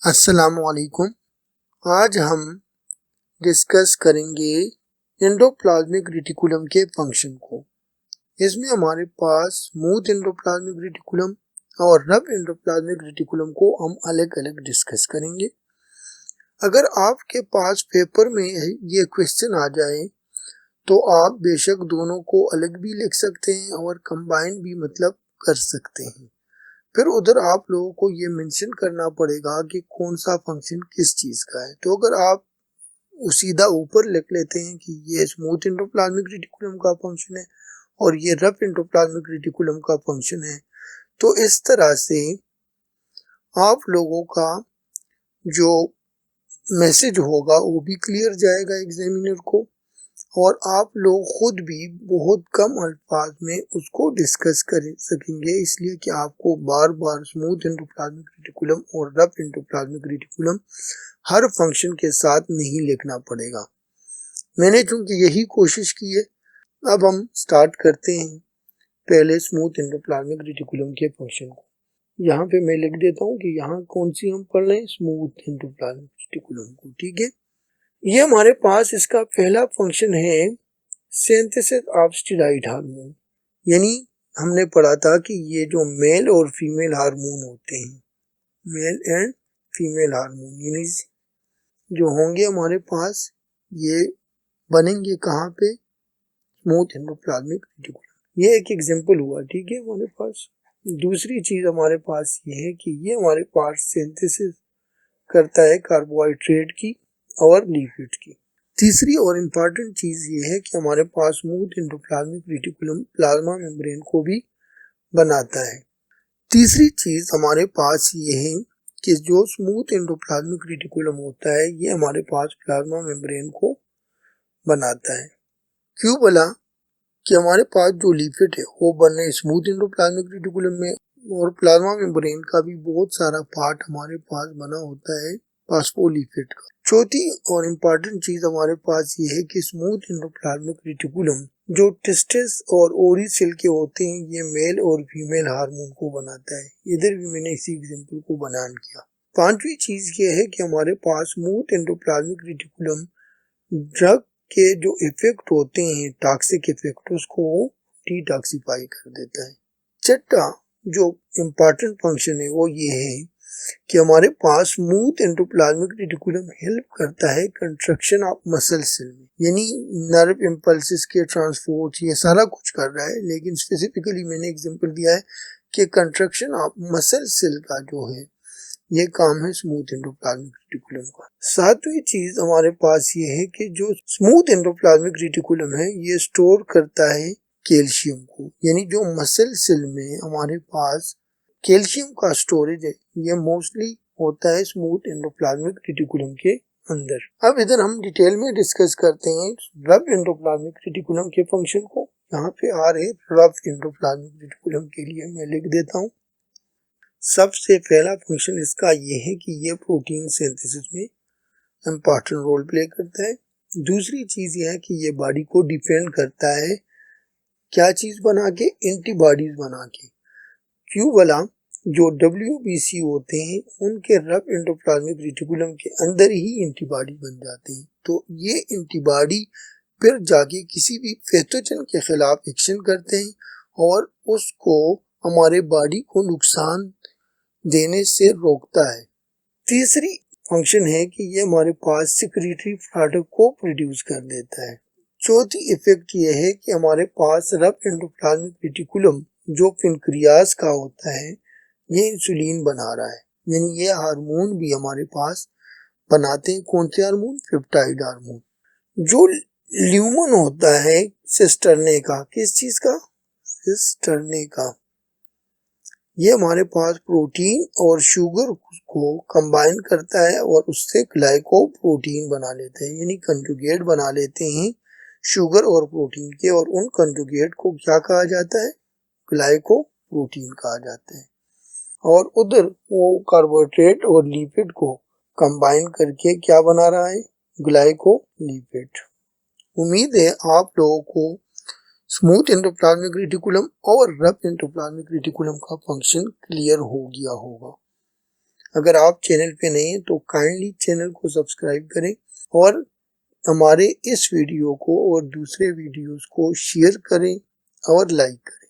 अस्सलामुअलैकुम। आज हम डिस्कस करेंगे एंडोप्लाज्मिक रेटिकुलम के फंक्शन को। इसमें हमारे पास स्मूथ एंडोप्लाज्मिक रेटिकुलम और रफ एंडोप्लाज्मिक रेटिकुलम को हम अलग अलग डिस्कस करेंगे। अगर आपके पास पेपर में ये क्वेश्चन आ जाए तो आप बेशक दोनों को अलग भी लिख सकते हैं और कंबाइन भी कर सकते हैं। फिर उधर आप लोगों को ये मेंशन करना पड़ेगा कि कौन सा फंक्शन किस चीज का है। तो अगर आप सीधा ऊपर लिख लेते हैं कि ये स्मूथ एंडोप्लाज्मिक रेटिकुलम का फंक्शन है और ये रफ एंडोप्लाज्मिक रेटिकुलम का फंक्शन है, तो इस तरह से आप लोगों का जो मैसेज होगा वो भी क्लियर जाएगा एग्जामिनर को, और आप लोग खुद भी बहुत कम अल्फाज में उसको डिस्कस कर सकेंगे, इसलिए कि आपको बार बार स्मूथ एंडोप्लाज्मिक रेटिकुलम और रफ एंडोप्लाज्मिक रेटिकुलम हर फंक्शन के साथ नहीं लिखना पड़ेगा। मैंने चूंकि यही कोशिश की है। अब हम स्टार्ट करते हैं पहले स्मूथ एंडोप्लाज्मिक रेटिकुलम के फंक्शन को। यहाँ पे मैं लिख देता हूँ कि यहाँ कौन सी हम पढ़ रहे हैं, स्मूथ एंडोप्लाज्मिक रेटिकुलम को। ठीक है, ये हमारे पास इसका पहला फंक्शन है सिंथेसिस ऑफ स्टेरॉइड हार्मोन। यानी हमने पढ़ा था कि ये जो मेल और फीमेल हार्मोन होते हैं, मेल एंड फीमेल हार्मोन, यानी जो होंगे हमारे पास ये बनेंगे कहाँ पे, स्मूथ एंडोप्लाज्मिक रेटिकुलम। ये एक एग्जांपल हुआ। ठीक है, हमारे पास दूसरी चीज हमारे पास ये है कि ये हमारे पास सिंथेसिस करता है कार्बोहाइड्रेट की और लिपिड की। तीसरी और इम्पॉर्टेंट चीज ये है कि हमारे पास smooth endoplasmic reticulum plasma membrane को भी बनाता है। तीसरी चीज हमारे पास ये है कि जो स्मूथ एंडोप्लाज्मिक रेटिकुलम होता है ये हमारे पास प्लाज्मा मेम्ब्रेन को बनाता है। क्यों बोला कि हमारे पास जो लिपिड है वो बन रहे स्मूथ एंडोप्लाज्मिक रेटिकुलम में, और प्लाज्मा मेम्ब्रेन का भी बहुत सारा पार्ट हमारे पास बना होता है फास्फोलिपिड का। चौथी और इम्पॉर्टेंट चीज हमारे पास ये है कि स्मूथ एंडोप्लाज्मिक रेटिकुलम जो टेस्टिस और ओरी सेल के होते हैं ये मेल और फीमेल हार्मोन को बनाता है। इधर भी मैंने इसी एग्जांपल को बयान किया। पांचवी चीज ये है कि हमारे पास स्मूथ एंडोप्लाज्मिक रेटिकुलम ड्रग के जो इफेक्ट होते हैं, टॉक्सिक इफेक्ट, उसको डिटॉक्सिफाई कर देता है। छठा जो इम्पॉर्टेंट फंक्शन है वो ये है कि हमारे पास स्मूथ एंडोप्लाज्मिक रेटिकुलम हेल्प करता है कंस्ट्रक्शन ऑफ मसल सेल में, यानी नर्व इम्पल्सेस के ट्रांसपोर्ट, ये सारा कुछ कर रहा है। लेकिन स्पेसिफिकली मैंने एग्जांपल दिया है कि कंस्ट्रक्शन ऑफ मसल सेल का जो है ये काम है स्मूथ एंडोप्लाज्मिक रेटिकुलम का। सातवीं चीज हमारे पास ये है कि जो स्मूथ एंडोप्लाज्मिक रेटिकुलम है ये स्टोर करता है कैल्शियम को, यानी जो मसल सेल में हमारे पास कैल्शियम का स्टोरेज है ये मोस्टली होता है स्मूथ एंडोप्लाज्मिक रेटिकुलम के अंदर। अब इधर हम डिटेल में डिस्कस करते हैं रफ एंडोप्लाज्मिक रेटिकुलम के फंक्शन को। यहाँ पे आ रहे रफ एंडोप्लाज्मिक रेटिकुलम के लिए मैं लिख देता हूँ। सबसे पहला फंक्शन इसका ये है कि ये प्रोटीन सिंथेसिस में इम्पोर्टेंट रोल प्ले करता है। दूसरी चीज ये है कि ये बॉडी को डिफेंड करता है, क्या चीज बना के, एंटीबॉडीज बना के। क्यों बोला, जो WBC होते हैं उनके रफ एंडोप्लाज्मिक रेटिकुलम के अंदर ही एंटीबॉडी बन जाते हैं। तो ये एंटीबॉडी फिर जाके किसी भी पैथोजन के खिलाफ एक्शन करते हैं और उसको हमारे बॉडी को नुकसान देने से रोकता है। तीसरी फंक्शन है कि ये हमारे पास सिक्रीटरी प्रोडक्ट को प्रोड्यूस कर देता है। चौथी इफेक्ट ये है कि हमारे पास रफ एंडोप्लाज्मिक रेटिकुलम जो पेनक्रियास का होता है ये इंसुलिन बना रहा है, यानी ये हार्मोन भी हमारे पास बनाते हैं। कौन से हार्मोन, पेप्टाइड हार्मोन। जो ल्यूमन होता है सिस्टरने का, किस चीज का, सिस्टरने का, ये हमारे पास प्रोटीन और शुगर को कंबाइन करता है और उससे ग्लाइको प्रोटीन बना लेते हैं, यानी कंजुगेट बना लेते हैं शुगर और प्रोटीन के, और उन कंजुगेट को क्या कहा जाता है, ग्लाइको प्रोटीन कहा जाता है। और उधर वो कार्बोहाइड्रेट और लिपिड को कंबाइन करके क्या बना रहा है, ग्लाइको लिपिड। उम्मीद है आप लोगों को स्मूथ एंडोप्लाज्मिक रेटिकुलम और रफ एंडोप्लाज्मिक रेटिकुलम का फंक्शन क्लियर हो गया होगा। अगर आप चैनल पे नए हैं तो काइंडली चैनल को सब्सक्राइब करें और हमारे इस वीडियो को और दूसरे वीडियोस को शेयर करें और लाइक करें।